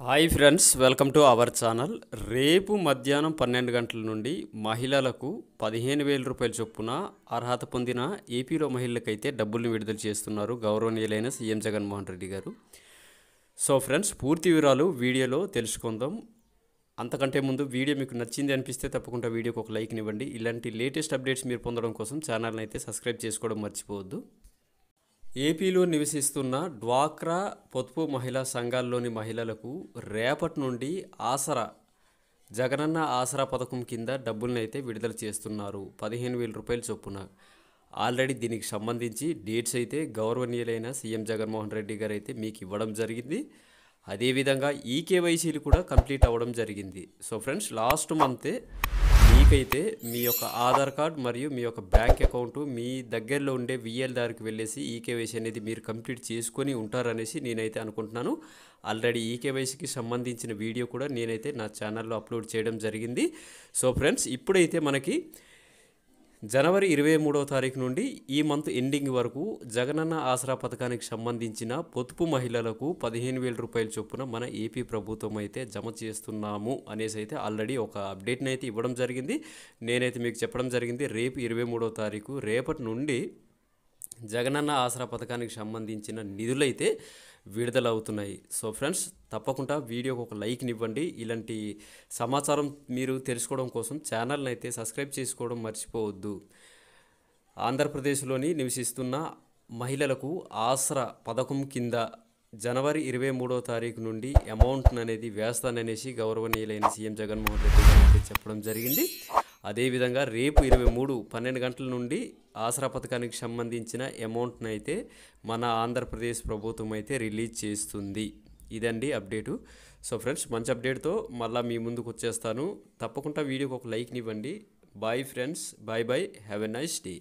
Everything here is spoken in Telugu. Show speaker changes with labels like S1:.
S1: Hi friends, welcome to our channel. రేపు మధ్యాహ్నం 12 గంటల నుండి మహిళలకు 15,000 రూపాయల చొప్పున అర్హత పొందిన ఏపీలో మహిళలకైతే డబ్బులను విడుదల చేస్తున్నారు గౌరవనీయులైన సీఎం జగన్మోహన్ రెడ్డి గారు. సో ఫ్రెండ్స్, పూర్తి వివరాలు వీడియోలో తెలుసుకుందాం. అంతకంటే ముందు వీడియో మీకు నచ్చింది అనిపిస్తే తప్పకుండా వీడియోకి ఒక లైక్ ఇవ్వండి. ఇలాంటి లేటెస్ట్ అప్డేట్స్ మీరు పొందడం కోసం ఛానల్ని అయితే సబ్స్క్రైబ్ చేసుకోవడం మర్చిపోవద్దు. ఏపీలో నివసిస్తున్న డ్వాక్రా పొదుపు మహిళా సంఘాల్లోని మహిళలకు రేపటి నుండి జగనన్న ఆసరా పథకం కింద డబ్బులను అయితే విడుదల చేస్తున్నారు. 15,000 రూపాయల చొప్పున. ఆల్రెడీ దీనికి సంబంధించి డేట్స్ అయితే గౌరవనీయులైన సీఎం జగన్మోహన్ రెడ్డి గారు అయితే మీకు ఇవ్వడం జరిగింది. అదేవిధంగా ఈకేవైసీలు కూడా కంప్లీట్ అవ్వడం జరిగింది. సో ఫ్రెండ్స్, లాస్ట్ మంతే మీకైతే మీ యొక్క ఆధార్ కార్డ్ మరియు మీ యొక్క బ్యాంక్ అకౌంట్ మీ దగ్గరలో ఉండే విఎల్ దారికి వెళ్ళేసి ఈకేవైసీ అనేది మీరు కంప్లీట్ చేసుకొని ఉంటారనేసి నేనైతే అనుకుంటున్నాను. ఆల్రెడీ ఈకేవైసీకి సంబంధించిన వీడియో కూడా నేనైతే నా ఛానల్లో అప్లోడ్ చేయడం జరిగింది. సో ఫ్రెండ్స్, ఇప్పుడైతే మనకి జనవరి 23వ తారీఖు నుండి ఈ మంత్ ఎండింగ్ వరకు జగనన్న ఆసరా పథకానికి సంబంధించిన పొదుపు మహిళలకు 15,000 రూపాయల చొప్పున మన ఏపీ ప్రభుత్వం అయితే జమ చేస్తున్నాము అనేసి అయితే ఆల్రెడీ ఒక అప్డేట్ని అయితే ఇవ్వడం జరిగింది. నేనైతే మీకు చెప్పడం జరిగింది, రేపు 23వ తారీఖు రేపటి నుండి జగనన్న ఆసరా పథకానికి సంబంధించిన నిధులైతే విడుదలవుతున్నాయి. సో ఫ్రెండ్స్, తప్పకుండా వీడియోకి ఒక లైక్ని ఇవ్వండి. ఇలాంటి సమాచారం మీరు తెలుసుకోవడం కోసం ఛానల్ని అయితే సబ్స్క్రైబ్ చేసుకోవడం మర్చిపోవద్దు. ఆంధ్రప్రదేశ్లోని నివసిస్తున్న మహిళలకు ఆసరా పథకం కింద జనవరి 23వ తారీఖు నుండి అమౌంట్ అనేది వేస్తాననేసి గౌరవనీయులైన సీఎం జగన్మోహన్ రెడ్డి గారు అయితే చెప్పడం జరిగింది. అదేవిధంగా రేపు 12 గంటల నుండి ఆసరా పథకానికి సంబంధించిన అమౌంట్ని అయితే మన ఆంధ్రప్రదేశ్ ప్రభుత్వం అయితే రిలీజ్ చేస్తుంది. ఇదండి అప్డేటు. సో ఫ్రెండ్స్, మంచి అప్డేట్తో మళ్ళీ మీ ముందుకు వచ్చేస్తాను. తప్పకుండా వీడియోకి ఒక లైక్ని ఇవ్వండి. Bye friends, bye bye, have a nice day.